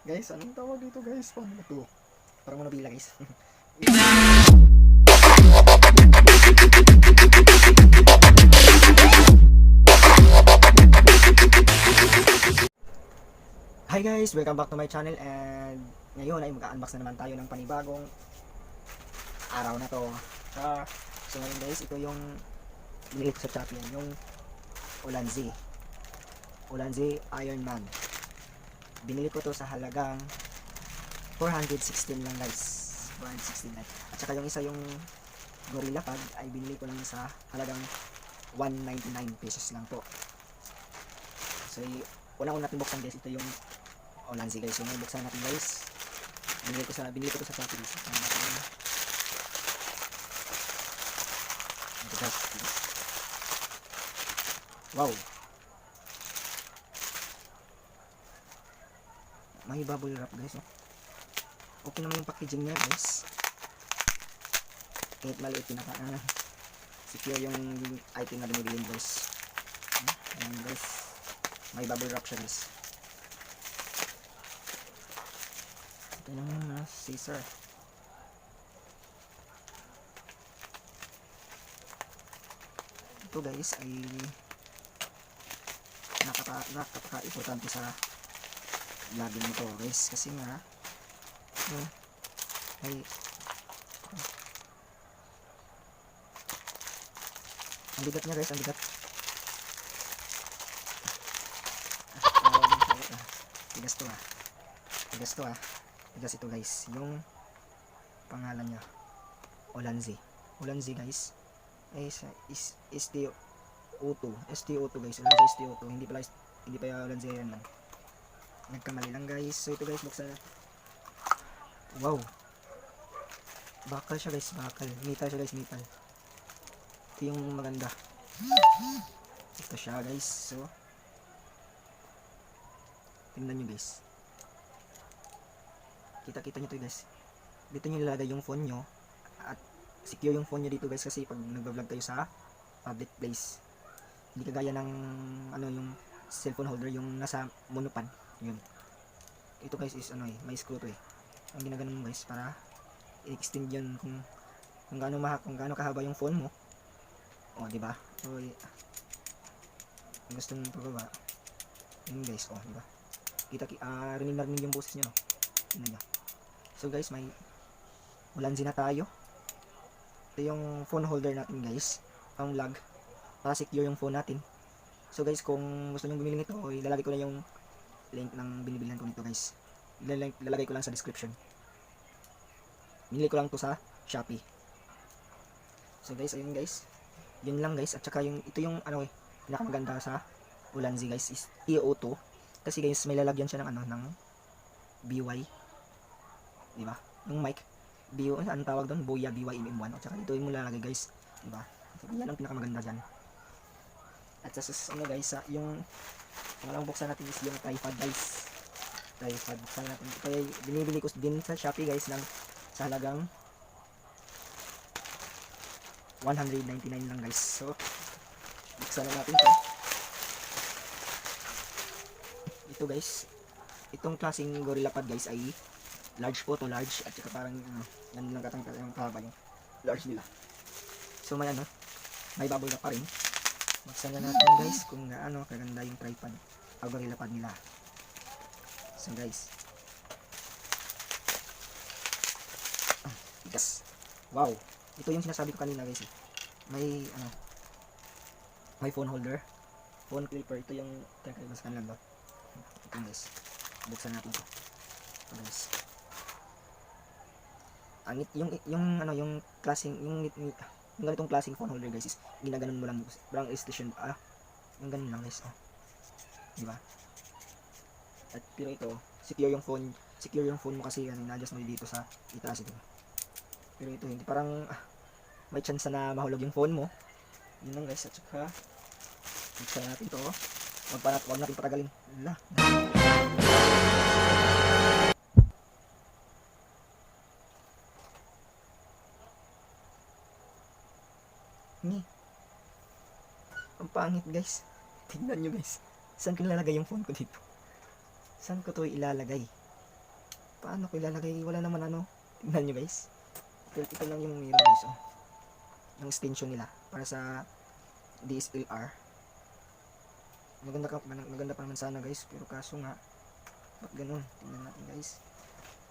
Guys, anong tawag dito guys? Paano ba to? Parang manubila guys. Hi guys! Welcome back to my channel and ngayon ay mag-unbox na naman tayo ng panibagong araw na to. So ngayon guys, ito yung binili ko sa Shopee, yung Ulanzi Iron Man. Binili ko to sa halagang 416 lang guys. 416 lang. At saka yung isa yung Gorilla Pad ay binili ko lang sa halagang 199 pesos lang po. So una-una natin buksan guys, ito yung Ulanzi guys. So ngayon buksan natin guys. Binili ko to sa Shopee guys. Ito guys. Wow. May bubble wrap guys. Okay naman yung packaging niya guys. Kahit maliit, secure yung item na binibilin guys. Ayan guys, may bubble wrap siya guys. Ito naman scissor. Ito guys ay napaka-importante sa vlogging nito guys, kasi nga ay ang bigat niya guys, ang bigat. Tigas to ah. Tigas ito guys. Yung pangalan niya Ulanzi guys ay STO2 guys. Ulanzi STO2, hindi pa Ulanzi Iron Man. Nagkamali lang guys. So ito guys, buksan na. Wow, bakal siya guys, metal siya guys, metal. Ito yung maganda. Ito siya guys. So tingnan nyo guys, kita nyo to guys. Dito nyo ilalagay yung phone nyo at secure yung phone nyo dito guys, kasi pag nagbablog kayo sa public place, hindi kagaya ng yung cellphone holder yung nasa monopan. Yun, ito guys is may screw to eh. Ang ginaganon mo guys para i-extend yun kung gaano kahaba yung phone mo. Di ba? So kung gusto mong pababa, yun guys, di ba? Rinig na rinig yung boses niya, no? Tingnan nyo. So guys, may Ulanzi na tayo. Ito yung phone holder natin guys, pang vlog, para secure yung phone natin. So guys, kung gusto nyo bumili nito, ilalagay ko na yung link ng binibilihan ko nito guys. Ilalagay ko lang sa description. Binili ko lang to sa Shopee. So guys, ayun guys, yun lang guys. At saka ito yung pinakamaganda sa Ulanzi guys is TO2, kasi guys may lalagyan siya ng ng BY, di ba? Yung mic BY, anong tawag doon? Boya BY MM1. At saka dito yung lalagay guys, di ba? So yan ang pinakamaganda diyan. At sa guys, yung pangalawang buksan natin is yung tripod guys. Buksan natin. Kaya binibili ko din sa Shopee guys sa halagang 199 lang guys. So buksan na natin to. Ito guys, itong klaseng Gorilla Pad guys ay large po to, large. At saka parang ganun lang katangkal yung kahaba yung large nila. So may may bubble wrap pa rin. Buksan na natin guys kung gaano kaganda yung tripod o Gorilla Pad nila. So guys, tigas. Wow, ito yung sinasabi ko kanina guys. May phone holder, phone clipper. Ito yung mas kanila ba? Ito guys, buksan natin ito. So guys, yung klaseng yung ganitong klaseng phone holder guys is ginaganon mo lang, parang station yung ganun lang guys, di ba? At pero ito, secure yung phone mo kasi na-adjust mo dito sa itaas ito. Pero ito hindi, parang may chance na mahulog yung phone mo. Yun lang guys. At saka buksan natin ito. Wag natin patagalin. Ang pangit guys. Tingnan nyo guys. Saan ko ilalagay yung phone ko dito? Saan ko to ilalagay? Paano ko ilalagay? Wala naman ano. Tingnan nyo guys. Ito lang yung meron guys. Oh. Yung extension nila para sa DSLR. Maganda pa naman sana guys, pero kaso nga ba't ganun? Tingnan natin guys.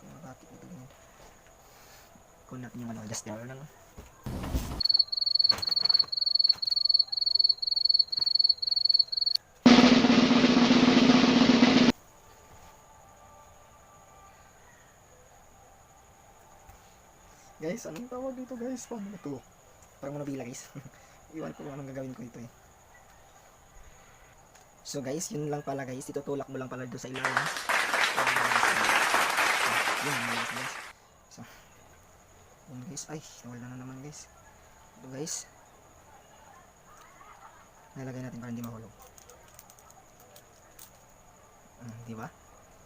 Bakit ito ganyan? Kung natin yung ano, adjuster lang. Guys, anong tawag dito guys? Paano ito? Parang manubila guys. Iwan ko kung anong gagawin ko dito eh. So guys, yun lang pala guys. Itutulak mo lang pala doon sa ilalim. Yun guys. So, yun guys. Ay, nawala na naman guys. Ito guys. Nalagay natin para hindi mahulog. Diba?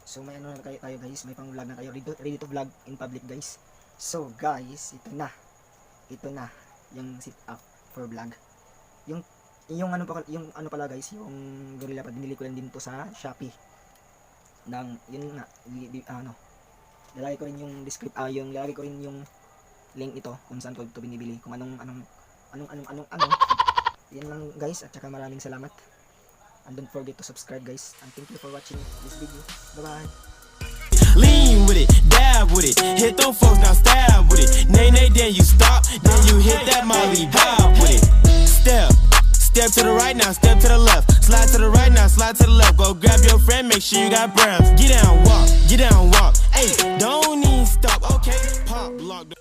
So may ano na tayo guys. May pang vlog na tayo. Ready to vlog in public guys. So guys, ito na yung sit up for vlog. Yung ano pala guys, yung Gorilla Pad binili ko lang din to sa Shopee. Yun nga, lalagay ko rin yung lalagay ko rin yung link ito kung saan ko ito binibili, kung anong yan lang guys, at saka maraming salamat. And don't forget to subscribe guys, and thank you for watching this video. Bye bye. Lean with it, dab with it, hit them folks, now stab with it. Nay, then you stop, then you hit that Molly, bob with it. Step to the right now, step to the left. Slide to the right now, slide to the left. Go grab your friend, make sure you got breath. Get down, walk, hey, don't even stop, okay. Pop, lock the